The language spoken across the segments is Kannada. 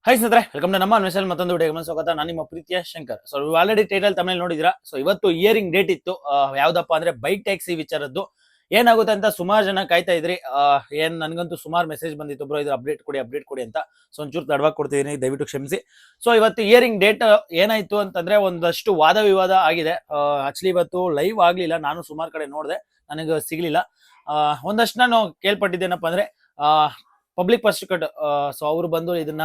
ಹೈ ಸ್ನೇಹಿತರೆ, ವೆಲ್ಕಮ್ ಟು ನಮ್ಮ ಅನ್ವೇಷಣೆ ಮತ್ತೊಂದು ವಿಡಿಯೋಗೆ ಸ್ವಾಗತ. ನಾನು ನಿಮ್ಮ ಪ್ರೀತಿಯ Shankar. So already title Tamil ನೋಡಿದಿರಾ. ಸೊ ಇವತ್ತು ಹಿಯರಿಂಗ್ ಡೇಟ್ ಇತ್ತು. ಯಾವ್ದಪ್ಪ ಅಂದ್ರೆ ಬೈಕ್ ಟ್ಯಾಕ್ಸಿ ವಿಚಾರದ್ದು ಏನಾಗುತ್ತೆ ಅಂತ ಸುಮಾರು ಜನ ಕಾಯ್ತಾ ಇದ್ರಿ. ಏನ್ ನನ್ಗಂತೂ ಸುಮಾರು ಮೆಸೇಜ್ ಬಂದಿತ್ತು, ಬ್ರೋ ಇದು ಅಪ್ಡೇಟ್ ಕೊಡಿ ಅಂತ. ಸೊ ಒಂಚೂರು ತಡವಾಗಿ ಕೊಡ್ತಿದ್ದೀನಿ, ದಯವಿಟ್ಟು ಕ್ಷಮಿಸಿ. ಸೊ ಇವತ್ತು ಹಿಯರಿಂಗ್ ಡೇಟ್ ಏನಾಯ್ತು ಅಂತಂದ್ರೆ ಒಂದಷ್ಟು ವಾದ ವಿವಾದ ಆಗಿದೆ. ಆಕ್ಚುಲಿ ಇವತ್ತು ಲೈವ್ ಆಗ್ಲಿಲ್ಲ, ನಾನು ಸುಮಾರು ಕಡೆ ನೋಡಿದೆ, ನನಗೆ ಸಿಗ್ಲಿಲ್ಲ. ಒಂದಷ್ಟು ನಾನು ಕೇಳ್ಪಟ್ಟಿದ್ದೇನಪ್ಪ ಅಂದ್ರೆ ಪಬ್ಲಿಕ್ ಪ್ರಾಸಿಕ್ಯೂಟರ್ ಸೊ ಅವರು ಬಂದು ಇದನ್ನ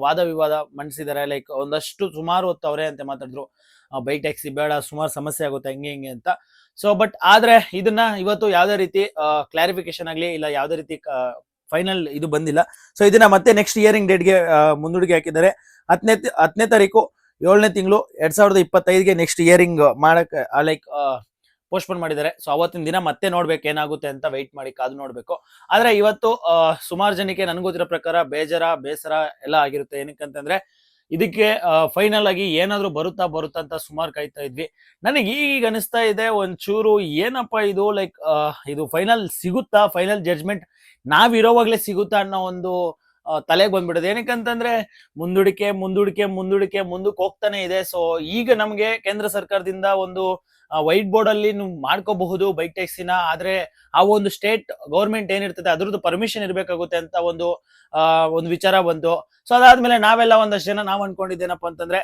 ವಾದ ವಿವಾದ ಮಂಡಿಸಿದ್ದಾರೆ. ಲೈಕ್ ಒಂದಷ್ಟು ಸುಮಾರು ಹೊತ್ತು ಅವರೇ ಅಂತ ಮಾತಾಡಿದ್ರು, ಬೈಕ್ ಟ್ಯಾಕ್ಸಿ ಬೇಡ, ಸುಮಾರು ಸಮಸ್ಯೆ ಆಗುತ್ತೆ ಹಿಂಗೆ ಅಂತ. ಸೊ ಬಟ್ ಆದ್ರೆ ಇದನ್ನ ಇವತ್ತು ಯಾವ್ದೇ ರೀತಿ ಕ್ಲಾರಿಫಿಕೇಶನ್ ಆಗ್ಲಿ ಇಲ್ಲ, ಯಾವ್ದೇ ರೀತಿ ಫೈನಲ್ ಇದು ಬಂದಿಲ್ಲ. ಸೊ ಇದನ್ನ ಮತ್ತೆ ನೆಕ್ಸ್ಟ್ ಹಿಯರಿಂಗ್ ಡೇಟ್ಗೆ ಮುಂದೂಡಿಕೆ ಹಾಕಿದ್ದಾರೆ. 10ನೇ ತಾರೀಕು 7ನೇ ತಿಂಗಳು 2025ಗೆ ನೆಕ್ಸ್ಟ್ ಹಿಯರಿಂಗ್ ಮಾಡಕ್ ಲೈಕ್ ಪೋಸ್ಟ್ಪೋನ್ ಮಾಡಿದ್ದಾರೆ. ಸೊ ಅವತ್ತಿನ ದಿನ ಮತ್ತೆ ನೋಡ್ಬೇಕು ಏನಾಗುತ್ತೆ ಅಂತ, ವೆಯ್ಟ್ ಮಾಡಿ ಕಾದು ನೋಡ್ಬೇಕು. ಆದ್ರೆ ಇವತ್ತು ಸುಮಾರು ಜನಕ್ಕೆ ನನ್ಗೆ ಗೊತ್ತಿರೋ ಪ್ರಕಾರ ಬೇಸರ ಎಲ್ಲ ಆಗಿರುತ್ತೆ. ಏನಕ್ಕಂತಂದ್ರೆ ಇದಕ್ಕೆ ಫೈನಲ್ ಆಗಿ ಏನಾದ್ರು ಬರುತ್ತಾ ಅಂತ ಸುಮಾರು ಕಾಯ್ತಾ ಇದ್ವಿ. ನನಗೆ ಈಗ ಅನಿಸ್ತಾ ಇದೆ ಒಂಚೂರು ಏನಪ್ಪಾ ಇದು, ಲೈಕ್ ಇದು ಫೈನಲ್ ಸಿಗುತ್ತಾ, ಫೈನಲ್ ಜಡ್ಜ್ಮೆಂಟ್ ನಾವಿರೋವಾಗ್ಲೇ ಸಿಗುತ್ತಾ ಅನ್ನೋ ಒಂದು ತಲೆಗೆ ಬಂದ್ಬಿಡುತ್ತೆ. ಏನಕ್ಕಂತಂದ್ರೆ ಮುಂದಕ್ಕೆ ಹೋಗ್ತಾನೆ ಇದೆ. ಸೊ ಈಗ ನಮ್ಗೆ ಕೇಂದ್ರ ಸರ್ಕಾರದಿಂದ ಒಂದು ವೈಟ್ ಬೋರ್ಡ್ ಅಲ್ಲಿ ನೀವು ಮಾಡ್ಕೋಬಹುದು ಬೈಕ್ ಟ್ಯಾಕ್ಸಿನ, ಆದ್ರೆ ಆ ಒಂದು ಸ್ಟೇಟ್ ಗೌರ್ಮೆಂಟ್ ಏನಿರ್ತದೆ ಅದ್ರದ್ದು ಪರ್ಮಿಷನ್ ಇರ್ಬೇಕಾಗುತ್ತೆ ಅಂತ ಒಂದು ವಿಚಾರ ಬಂತು. ಸೊ ಅದಾದ್ಮೇಲೆ ನಾವೆಲ್ಲ ಒಂದಷ್ಟು ಜನ ನಾವ್ ಅನ್ಕೊಂಡಿದ್ದೇನಪ್ಪ ಅಂತಂದ್ರೆ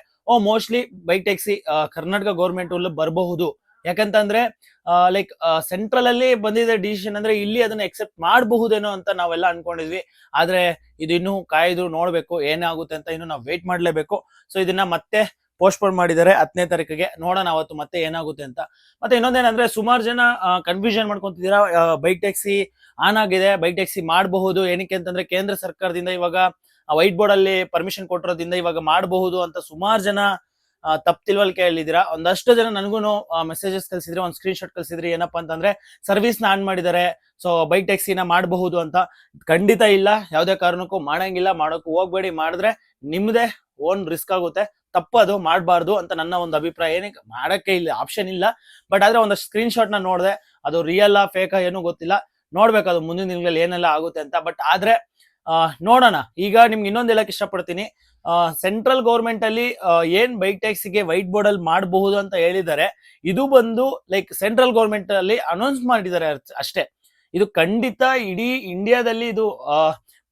mostly bike taxi Karnataka government ಬರಬಹುದು. ಯಾಕಂತಂದ್ರೆ ಲೈಕ್ ಸೆಂಟ್ರಲ್ ಅಲ್ಲಿ ಬಂದಿದೆ ಡಿಸಿಷನ್ ಅಂದ್ರೆ ಇಲ್ಲಿ ಅದನ್ನ ಎಕ್ಸೆಪ್ಟ್ ಮಾಡಬಹುದೇನೋ ಅಂತ ನಾವೆಲ್ಲ ಅನ್ಕೊಂಡಿದ್ವಿ. ಆದ್ರೆ ಇದು ಇನ್ನು ಕಾಯ್ದು ನೋಡ್ಬೇಕು ಏನಾಗುತ್ತೆ ಅಂತ, ಇನ್ನು ನಾವು ವೇಟ್ ಮಾಡ್ಲೇಬೇಕು. ಸೊ ಇದನ್ನ ಮತ್ತೆ ಪೋಸ್ಟ್ಪೋನ್ ಮಾಡಿದ್ದಾರೆ 10ನೇ ತಾರೀಕಿಗೆ. ನೋಡೋಣ ಅವತ್ತು ಮತ್ತೆ ಏನಾಗುತ್ತೆ ಅಂತ. ಮತ್ತೆ ಇನ್ನೊಂದೇನಂದ್ರೆ ಸುಮಾರು ಜನ ಕನ್ಫ್ಯೂಷನ್ ಮಾಡ್ಕೊಂತಿದ್ದೀರಾ, ಬೈಕ್ ಟ್ಯಾಕ್ಸಿ ಆನ್ ಆಗಿದೆ, ಬೈಕ್ ಟ್ಯಾಕ್ಸಿ ಮಾಡಬಹುದು. ಏನಕ್ಕೆ ಅಂತಂದ್ರೆ ಕೇಂದ್ರ ಸರ್ಕಾರದಿಂದ ಇವಾಗ ವೈಟ್ ಬೋರ್ಡ್ ಅಲ್ಲಿ ಪರ್ಮಿಷನ್ ಕೊಟ್ಟಿರೋದ್ರಿಂದ ಇವಾಗ ಮಾಡಬಹುದು ಅಂತ ಸುಮಾರು ಜನ ತಪ್ಪು ತಿಳುವಳಿಕೆ ಹೇಳಿದೀರಾ. ಒಂದಷ್ಟು ಜನ ನನಗೂ ಮೆಸೇಜಸ್ ಕಳ್ಸಿದ್ರಿ, ಒಂದು ಸ್ಕ್ರೀನ್ ಶಾಟ್ ಕಳ್ಸಿದ್ರಿ. ಏನಪ್ಪಾ ಅಂತಂದ್ರೆ ಸರ್ವಿಸ್ ನ ಆನ್ ಮಾಡಿದ್ದಾರೆ, ಸೊ ಬೈಕ್ ಟ್ಯಾಕ್ಸಿನ ಮಾಡಬಹುದು ಅಂತ. ಖಂಡಿತ ಇಲ್ಲ, ಯಾವ್ದೇ ಕಾರಣಕ್ಕೂ ಮಾಡಂಗಿಲ್ಲ, ಮಾಡೋಕ್ಕೂ ಹೋಗ್ಬೇಡಿ. ಮಾಡಿದ್ರೆ ನಿಮ್ದೇ ಓನ್ ರಿಸ್ಕ್ ಆಗುತ್ತೆ, ತಪ್ಪದು, ಮಾಡಬಾರ್ದು ಅಂತ ನನ್ನ ಒಂದು ಅಭಿಪ್ರಾಯ. ಏನಕ್ಕೆ ಮಾಡಕ್ಕೆ ಇಲ್ಲ, ಆಪ್ಷನ್ ಇಲ್ಲ. ಬಟ್ ಆದ್ರೆ ಒಂದಷ್ಟು ಸ್ಕ್ರೀನ್ ಶಾಟ್ ನ ನೋಡಿದೆ, ಅದು ರಿಯಲ್ ಫೇಕ್ ಏನೂ ಗೊತ್ತಿಲ್ಲ. ನೋಡ್ಬೇಕು ಅದು ಮುಂದಿನ ದಿನಗಳಲ್ಲಿ ಏನೆಲ್ಲ ಆಗುತ್ತೆ ಅಂತ. ಬಟ್ ಆದ್ರೆ ನೋಡೋಣ. ಈಗ ನಿಮ್ಗೆ ಇನ್ನೊಂದು ಹೇಳಕ್ ಇಷ್ಟಪಡ್ತೀನಿ, ಸೆಂಟ್ರಲ್ ಗೌರ್ಮೆಂಟ್ ಅಲ್ಲಿ ಏನ್ ಬೈಕ್ ಟ್ಯಾಕ್ಸಿಗೆ ವೈಟ್ ಬೋರ್ಡ್ ಅಲ್ಲಿ ಮಾಡಬಹುದು ಅಂತ ಹೇಳಿದ್ದಾರೆ, ಇದು ಬಂದು ಲೈಕ್ ಸೆಂಟ್ರಲ್ ಗೌರ್ಮೆಂಟ್ ಅಲ್ಲಿ ಅನೌನ್ಸ್ ಮಾಡಿದ್ದಾರೆ ಅಷ್ಟೇ. ಇದು ಖಂಡಿತ ಇಡೀ ಇಂಡಿಯಾದಲ್ಲಿ ಇದು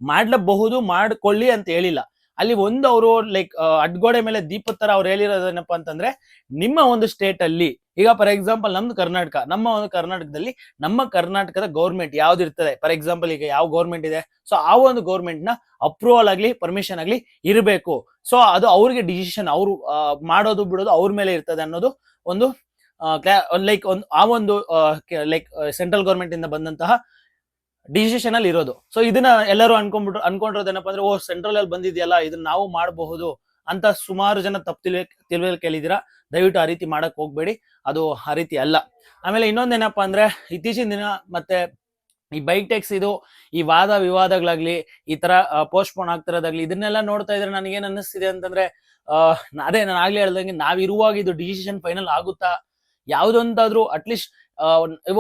ಮಾಡ್ಲಬಹುದು, ಮಾಡ್ಕೊಳ್ಳಿ ಅಂತ ಹೇಳಿಲ್ಲ. ಅಲ್ಲಿ ಒಂದು ಅವರು ಲೈಕ್ ಅಡ್ಗೋಡೆ ಮೇಲೆ ದೀಪದ ತರ ಅವ್ರು ಹೇಳಿರೋದೇನಪ್ಪಾ ಅಂತಂದ್ರೆ, ನಿಮ್ಮ ಒಂದು ಸ್ಟೇಟ್ ಅಲ್ಲಿ ಈಗ ಫಾರ್ ಎಕ್ಸಾಂಪಲ್ ನಮ್ದು ಕರ್ನಾಟಕ, ನಮ್ಮ ಒಂದು ಕರ್ನಾಟಕದಲ್ಲಿ ನಮ್ಮ ಕರ್ನಾಟಕದ ಗೌರ್ಮೆಂಟ್ ಯಾವ್ದು ಇರ್ತದೆ, ಫಾರ್ ಎಕ್ಸಾಂಪಲ್ ಈಗ ಯಾವ ಗೌರ್ಮೆಂಟ್ ಇದೆ, ಸೊ ಆ ಒಂದು ಗೌರ್ಮೆಂಟ್ ನ ಅಪ್ರೂವಲ್ ಆಗ್ಲಿ ಪರ್ಮಿಷನ್ ಆಗ್ಲಿ ಇರಬೇಕು. ಸೊ ಅದು ಅವ್ರಿಗೆ ಡಿಸಿಷನ್, ಅವರು ಮಾಡೋದು ಬಿಡೋದು ಅವ್ರ ಮೇಲೆ ಇರ್ತದೆ ಅನ್ನೋದು ಒಂದು ಲೈಕ್ ಆ ಒಂದು ಲೈಕ್ ಸೆಂಟ್ರಲ್ ಗೌರ್ಮೆಂಟ್ ಇಂದ ಬಂದಂತಹ ಡಿಸಿಷನ್ ಅಲ್ಲಿ ಇರೋದು. ಸೊ ಇದನ್ನ ಎಲ್ಲರೂ ಅನ್ಕೊಂಡಿರೋದೇನಪ್ಪ ಅಂದ್ರೆ, ಸೆಂಟ್ರಲ್ ಅಲ್ಲಿ ಬಂದಿದೆಯಲ್ಲ, ಇದನ್ನ ನಾವು ಮಾಡಬಹುದು ಅಂತ ಸುಮಾರು ಜನ ತಪ್ಪು ತಿಳುವಳಿಕೆ ಹೇಳಿದಿರಾ. ದಯವಿಟ್ಟು ಆ ರೀತಿ ಮಾಡಕ್ ಹೋಗ್ಬೇಡಿ, ಅದು ಆ ರೀತಿ ಅಲ್ಲ. ಆಮೇಲೆ ಇನ್ನೊಂದೇನಪ್ಪಾ ಅಂದ್ರೆ, ಇತ್ತೀಚಿನ ದಿನ ಮತ್ತೆ ಈ ಬೈಕ್ ಟ್ಯಾಕ್ಸ್ ಇದು ಈ ವಾದ ವಿವಾದಗಳಾಗ್ಲಿ, ಈ ತರ ಪೋಸ್ಟ್ಪೋನ್ ಆಗ್ತಿರೋದಾಗ್ಲಿ, ಇದನ್ನೆಲ್ಲ ನೋಡ್ತಾ ಇದ್ರೆ ನನಗೆ ಏನ್ ಅನ್ನಿಸ್ತಿದೆ ಅಂತಂದ್ರೆ, ಅದೇ ನಾನು ಆಗ್ಲೇ ಹೇಳ್ದಂಗೆ ನಾವಿರುವಾಗ ಇದು ಡಿಸಿಷನ್ ಫೈನಲ್ ಆಗುತ್ತಾ, ಯಾವ್ದೊಂದಾದ್ರೂ ಅಟ್ಲೀಸ್ಟ್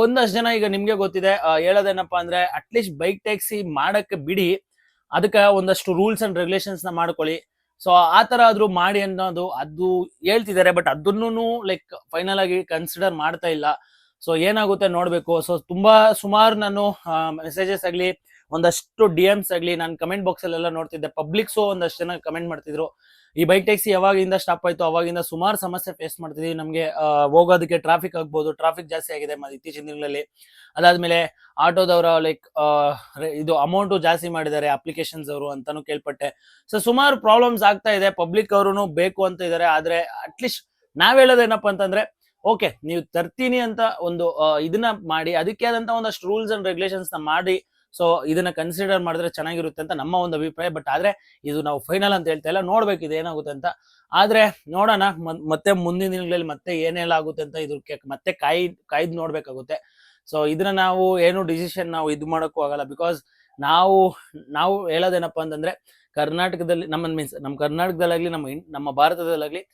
ಒಂದಷ್ಟು ಜನ ಈಗ ನಿಮ್ಗೆ ಗೊತ್ತಿದೆ, ಹೇಳೋದೇನಪ್ಪಾ ಅಂದ್ರೆ ಅಟ್ಲೀಸ್ಟ್ ಬೈಕ್ ಟ್ಯಾಕ್ಸಿ ಮಾಡಕ್ಕೆ ಬಿಡಿ, ಅದಕ್ಕೆ ಒಂದಷ್ಟು ರೂಲ್ಸ್ ಅಂಡ್ ರೆಗ್ಯುಲೇಷನ್ಸ್ ನ ಮಾಡ್ಕೊಳ್ಳಿ. ಸೊ ಆ ತರ ಆದ್ರೂ ಮಾಡಿ ಅನ್ನೋದು ಅದು ಹೇಳ್ತಿದ್ದಾರೆ. ಬಟ್ ಅದನ್ನು ಲೈಕ್ ಫೈನಲ್ ಆಗಿ ಕನ್ಸಿಡರ್ ಮಾಡ್ತಾ ಇಲ್ಲ. ಸೊ ಏನಾಗುತ್ತೆ ನೋಡ್ಬೇಕು. ಸೊ ಸುಮಾರು ನಾನು ಮೆಸೇಜಸ್ ಆಗ್ಲಿ, ಒಂದಷ್ಟು ಡಿಎಮ್ಸ್ ಆಗ್ಲಿ, ನಾನು ಕಮೆಂಟ್ ಬಾಕ್ಸ್ ಅಲ್ಲೆಲ್ಲ ನೋಡ್ತಿದ್ದೆ. ಪಬ್ಲಿಕ್ಸು ಒಂದಷ್ಟು ಜನ ಕಮೆಂಟ್ ಮಾಡ್ತಿದ್ರು, ಈ ಬೈಕ್ ಟ್ಯಾಕ್ಸಿ ಯಾವಾಗಿಂದ ಸ್ಟಾಪ್ ಆಯ್ತು ಅವಾಗಿಂದ ಸುಮಾರು ಸಮಸ್ಯೆ ಫೇಸ್ ಮಾಡ್ತಿದೀವಿ, ನಮ್ಗೆ ಹೋಗೋದಕ್ಕೆ ಟ್ರಾಫಿಕ್ ಆಗ್ಬೋದು, ಟ್ರಾಫಿಕ್ ಜಾಸ್ತಿ ಆಗಿದೆ ಇತ್ತೀಚಿನ ದಿನಗಳಲ್ಲಿ. ಅದಾದ್ಮೇಲೆ ಆಟೋದವರ ಲೈಕ್ ಇದು ಅಮೌಂಟ್ ಜಾಸ್ತಿ ಮಾಡಿದ್ದಾರೆ ಅಪ್ಲಿಕೇಶನ್ಸ್ ಅವರು ಅಂತಾನು ಕೇಳ್ಪಟ್ಟೆ. ಸೊ ಸುಮಾರು ಪ್ರಾಬ್ಲಮ್ಸ್ ಆಗ್ತಾ ಇದೆ. ಪಬ್ಲಿಕ್ ಅವರು ಬೇಕು ಅಂತ ಇದಾರೆ. ಆದ್ರೆ ಅಟ್ಲೀಸ್ಟ್ ನಾವ್ ಹೇಳೋದೇನಪ್ಪ ಅಂತಂದ್ರೆ, ಓಕೆ ನೀವು ತರ್ತೀನಿ ಅಂತ ಒಂದು ಇದನ್ನ ಮಾಡಿ, ಅದಕ್ಕೆ ಆದಂತ ಒಂದಷ್ಟು ರೂಲ್ಸ್ ಅಂಡ್ ರೆಗ್ಯುಲೇಷನ್ಸ್ ನ ಮಾಡಿ, ಸೊ ಇದನ್ನ ಕನ್ಸಿಡರ್ ಮಾಡಿದ್ರೆ ಚೆನ್ನಾಗಿರುತ್ತೆ ಅಂತ ನಮ್ಮ ಒಂದು ಅಭಿಪ್ರಾಯ. ಬಟ್ ಆದ್ರೆ ಇದು ನಾವು ಫೈನಲ್ ಅಂತ ಹೇಳ್ತಾ ಇಲ್ಲ, ನೋಡ್ಬೇಕು ಇದು ಏನಾಗುತ್ತೆ ಅಂತ. ಆದ್ರೆ ನೋಡೋಣ ಮತ್ತೆ ಮುಂದಿನ ದಿನಗಳಲ್ಲಿ ಮತ್ತೆ ಏನೆಲ್ಲ ಆಗುತ್ತೆ ಅಂತ ಇದಕ್ಕೆ ಮತ್ತೆ ಕಾಯ್ದು ನೋಡ್ಬೇಕಾಗುತ್ತೆ. ಸೊ ಇದನ್ನ ನಾವು ಏನು ಡಿಸಿಷನ್ ನಾವು ಇದು ಮಾಡೋಕ್ಕೂ ಆಗಲ್ಲ. ಬಿಕಾಸ್ ನಾವು ಹೇಳೋದೇನಪ್ಪಾ ಅಂತಂದ್ರೆ, ಕರ್ನಾಟಕದಲ್ಲಿ ನಮ್ಮ ಕರ್ನಾಟಕದಲ್ಲಾಗ್ಲಿ, ನಮ್ಮ ಭಾರತದಲ್ಲಾಗ್ಲಿ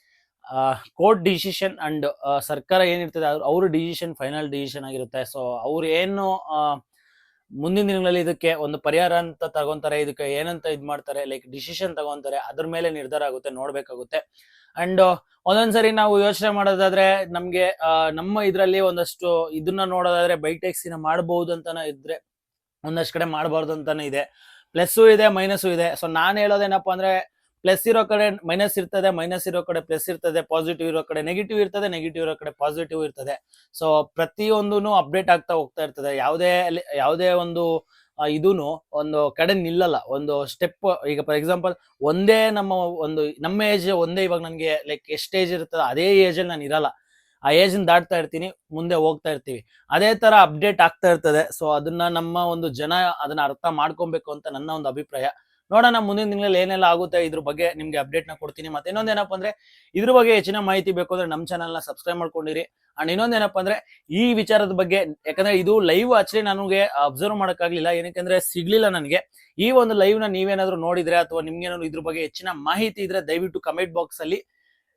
ಕೋರ್ಟ್ ಡಿಸಿಷನ್ ಅಂಡ್ ಸರ್ಕಾರ ಏನಿರ್ತದೆ ಅವ್ರ ಡಿಸಿಷನ್ ಫೈನಲ್ ಡಿಸಿಷನ್ ಆಗಿರುತ್ತೆ. ಸೊ ಅವ್ರು ಏನು ಮುಂದಿನ ದಿನಗಳಲ್ಲಿ ಇದಕ್ಕೆ ಒಂದು ಪರಿಹಾರ ಅಂತ ತಗೊಂತಾರೆ, ಇದಕ್ಕೆ ಏನಂತ ಇದ್ ಮಾಡ್ತಾರೆ, ಲೈಕ್ ಡಿಸಿಷನ್ ತಗೊಂತಾರೆ, ಅದ್ರ ಮೇಲೆ ನಿರ್ಧಾರ ಆಗುತ್ತೆ, ನೋಡ್ಬೇಕಾಗುತ್ತೆ. ಅಂಡ್ ಒಂದೊಂದ್ಸರಿ ನಾವು ಯೋಚನೆ ಮಾಡೋದಾದ್ರೆ ನಮ್ಗೆ ನಮ್ಮ ಇದ್ರಲ್ಲಿ ಒಂದಷ್ಟು ಇದನ್ನ ನೋಡೋದಾದ್ರೆ ಬೈಕ್ ಟ್ಯಾಕ್ಸಿನ ಮಾಡಬಹುದು ಅಂತಾನೆ ಇದ್ರೆ ಒಂದಷ್ಟು ಕಡೆ ಮಾಡಬಾರ್ದು ಅಂತಾನೆ ಇದೆ. ಪ್ಲಸ್ಸು ಇದೆ, ಮೈನಸ್ಸು ಇದೆ. ಸೊ ನಾನು ಹೇಳೋದೇನಪ್ಪಾ ಅಂದ್ರೆ ಪ್ಲಸ್ ಇರೋ ಕಡೆ ಮೈನಸ್ ಇರ್ತದೆ, ಮೈನಸ್ ಇರೋ ಕಡೆ ಪ್ಲಸ್ ಇರ್ತದೆ, ಪಾಸಿಟಿವ್ ಇರೋ ಕಡೆ ನೆಗೆಟಿವ್ ಇರ್ತದೆ, ನೆಗೆಟಿವ್ ಇರೋ ಕಡೆ ಪಾಸಿಟಿವ್ ಇರ್ತದೆ. ಸೊ ಪ್ರತಿಯೊಂದೂ ಅಪ್ಡೇಟ್ ಆಗ್ತಾ ಹೋಗ್ತಾ ಇರ್ತದೆ. ಯಾವುದೇ ಒಂದು ಇದೂನು ಒಂದು ಕಡೆ ನಿಲ್ಲಲ್ಲ. ಒಂದು ಸ್ಟೆಪ್, ಈಗ ಫಾರ್ ಎಕ್ಸಾಂಪಲ್ ನಮ್ಮ ಏಜ್ ಒಂದೇ, ಇವಾಗ ನನ್ಗೆ ಲೈಕ್ ಎಷ್ಟು ಏಜ್ ಇರ್ತದೆ ಅದೇ ಏಜ್ ಅಲ್ಲಿ ನಾನು ಇರಲ್ಲ. ಆ ಏಜ್ ದಾಟ್ತಾ ಇರ್ತೀನಿ, ಮುಂದೆ ಹೋಗ್ತಾ ಇರ್ತೀವಿ. ಅದೇ ತರ ಅಪ್ಡೇಟ್ ಆಗ್ತಾ ಇರ್ತದೆ. ಸೊ ಅದನ್ನ ನಮ್ಮ ಒಂದು ಜನ ಅದನ್ನ ಅರ್ಥ ಮಾಡ್ಕೊಬೇಕು ಅಂತ ನನ್ನ ಒಂದು ಅಭಿಪ್ರಾಯ. ನೋಡೋಣ ಮುಂದಿನ ದಿನಗಳಲ್ಲಿ ಏನೆಲ್ಲ ಆಗುತ್ತೆ, ಇದ್ರ ಬಗ್ಗೆ ನಿಮ್ಗೆ ಅಪ್ಡೇಟ್ ನ ಕೊಡ್ತೀನಿ. ಮತ್ತೆ ಇನ್ನೊಂದೇನಪ್ಪ ಅಂದ್ರೆ ಇದ್ರ ಬಗ್ಗೆ ಹೆಚ್ಚಿನ ಮಾಹಿತಿ ಬೇಕು ಅಂದ್ರೆ ನಮ್ಮ ಚಾನಲ್ ನ ಸಬ್ಸ್ಕ್ರೈಬ್ ಮಾಡ್ಕೊಂಡಿರಿ. ಅಂಡ್ ಇನ್ನೊಂದೇನಪ್ಪ ಅಂದ್ರೆ ಈ ವಿಚಾರದ ಬಗ್ಗೆ, ಯಾಕಂದ್ರೆ ಇದು ಲೈವ್ ಆಕ್ಚುಲಿ ನನಗೆ ಅಬ್ಸರ್ವ್ ಮಾಡಕ್ಕಾಗ್ಲಿಲ್ಲ, ಏನಕ್ಕೆ ಸಿಗ್ಲಿಲ್ಲ ನನಗೆ. ಈ ಒಂದು ಲೈವ್ ನ ನೀವೇನಾದ್ರೂ ನೋಡಿದ್ರೆ ಅಥವಾ ನಿಮ್ಗೇನಾದ್ರು ಇದ್ರ ಬಗ್ಗೆ ಹೆಚ್ಚಿನ ಮಾಹಿತಿ ಇದ್ರೆ ದಯವಿಟ್ಟು ಕಮೆಂಟ್ ಬಾಕ್ಸ್ ಅಲ್ಲಿ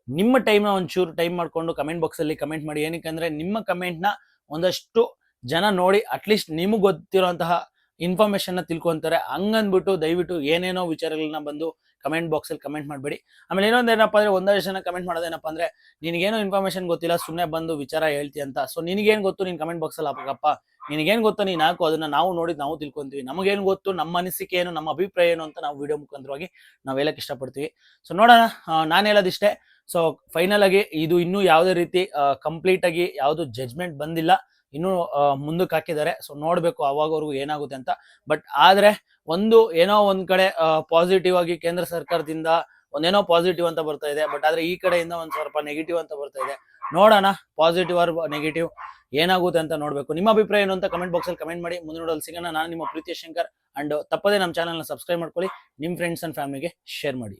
ನಿಮ್ಮ ಟೈಮ್ ನ ಒಂಚೂರು ಟೈಮ್ ಮಾಡ್ಕೊಂಡು ಕಮೆಂಟ್ ಬಾಕ್ಸ್ ಅಲ್ಲಿ ಕಮೆಂಟ್ ಮಾಡಿ. ಏನಕ್ಕೆ ನಿಮ್ಮ ಕಮೆಂಟ್ ನ ಒಂದಷ್ಟು ಜನ ನೋಡಿ ಅಟ್ಲೀಸ್ಟ್ ನಿಮಗೆ ಗೊತ್ತಿರುವಂತಹ ಇನ್ಫಾರ್ಮೇಶನ್ ನ ತಿಳ್ಕೊಂತಾರೆ. ಹಂಗಂದ್ಬಿಟ್ಟು ದಯವಿಟ್ಟು ಏನೇನೋ ವಿಚಾರಗಳನ್ನ ಬಂದು ಕಮೆಂಟ್ ಬಾಕ್ಸ್ ಅಲ್ಲಿ ಕಮೆಂಟ್ ಮಾಡಬೇಡಿ. ಆಮೇಲೆ ಇನ್ನೊಂದೇನಪ್ಪ ಅಂದ್ರೆ ಒಂದಷ್ಟು ಜನ ಕಮೆಂಟ್ ಮಾಡೋದೇನಪ್ಪ ಅಂದ್ರೆ ನಿನಗೇನೋ ಇನ್ಫಾರ್ಮೇಶನ್ ಗೊತ್ತಿಲ್ಲ, ಸುಮ್ಮನೆ ಬಂದು ವಿಚಾರ ಹೇಳ್ತಿ ಅಂತ. ಸೊ ನಿನಗೇನ್ ಗೊತ್ತು, ನೀನ್ ಕಮೆಂಟ್ ಬಾಕ್ಸ್ ಅಲ್ಲಿ ಹಾಕಪ್ಪ. ನಿನಗೇನ್ ಗೊತ್ತು ನೀನ್ ಹಾಕು, ಅದನ್ನ ನಾವು ನೋಡಿದ್ ನಾವು ತಿಳ್ಕೊಂತೀವಿ. ನಮಗೇನ್ ಗೊತ್ತು, ನಮ್ಮ ಅನಿಸಿಕೆ ಏನು, ನಮ್ಮ ಅಭಿಪ್ರಾಯ ಏನು ಅಂತ ನಾವು ವಿಡಿಯೋ ಮುಖಾಂತರವಾಗಿ ನಾವು ಹೇಳಕ್ ಇಷ್ಟಪಡ್ತೀವಿ. ಸೊ ನೋಡೋಣ, ನಾನು ಹೇಳೋದಿಷ್ಟೇ. ಸೊ ಫೈನಲ್ ಆಗಿ ಇದು ಇನ್ನೂ ಯಾವುದೇ ರೀತಿ ಕಂಪ್ಲೀಟ್ ಆಗಿ ಯಾವುದು ಜಡ್ಜ್ಮೆಂಟ್ ಬಂದಿಲ್ಲ, ಇನ್ನೂ ಮುಂದಕ್ಕೆ ಹಾಕಿದ್ದಾರೆ. ಸೊ ನೋಡ್ಬೇಕು ಅವಾಗವರೆಗೂ ಏನಾಗುತ್ತೆ ಅಂತ. ಬಟ್ ಆದ್ರೆ ಏನೋ ಒಂದ್ ಕಡೆ ಪಾಸಿಟಿವ್ ಆಗಿ ಕೇಂದ್ರ ಸರ್ಕಾರದಿಂದ ಒಂದೇನೋ ಪಾಸಿಟಿವ್ ಅಂತ ಬರ್ತಾ ಇದೆ. ಬಟ್ ಆದ್ರೆ ಈ ಕಡೆಯಿಂದ ಒಂದ್ ಸ್ವಲ್ಪ ನೆಗೆಟಿವ್ ಅಂತ ಬರ್ತಾ ಇದೆ. ನೋಡೋಣ ಪಾಸಿಟಿವ್ ಆರ್ ನೆಗೆಟಿವ್ ಏನಾಗುತ್ತೆ ಅಂತ ನೋಡ್ಬೇಕು. ನಿಮ್ಮ ಅಭಿಪ್ರಾಯ ಏನು ಅಂತ ಕಮೆಂಟ್ ಬಾಕ್ಸ್ ಅಲ್ಲಿ ಕಮೆಂಟ್ ಮಾಡಿ. ಮುಂದಿನ ನೋಡಲು ಸಿಗೋಣ. ನಾನು ನಿಮ್ಮ ಪ್ರೀತಿಯ ಶಂಕರ್. ಅಂಡ್ ತಪ್ಪದೇ ನಮ್ಮ ಚಾನಲ್ ನ ಸಬ್ಸ್ಕ್ರೈಬ್ ಮಾಡ್ಕೊಳ್ಳಿ, ನಿಮ್ ಫ್ರೆಂಡ್ಸ್ ಅಂಡ್ ಫ್ಯಾಮಿಲಿಗೆ ಶೇರ್ ಮಾಡಿ.